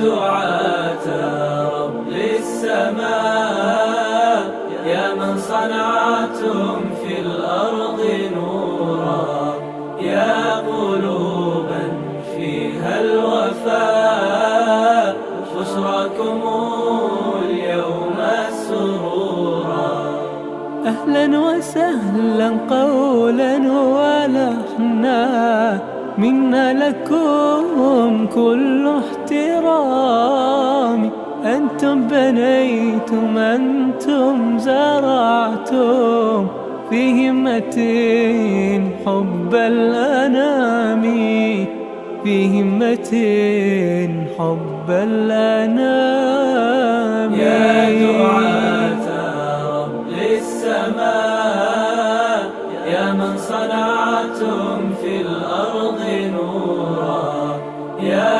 دعاة رب السماء، يا من صنعتم في الأرض نورا، يا قلوبا فيها الوفاء، بشراكم اليوم السرورا. أهلا وسهلا قولا ولحنا، منا لكم كل احترام. أنتم بنيتم، أنتم زرعتم في همة حب الأنام، في همة حب الأنام. يا دعاة رب السماء، يا من صنعتم في الأرض نورا، يا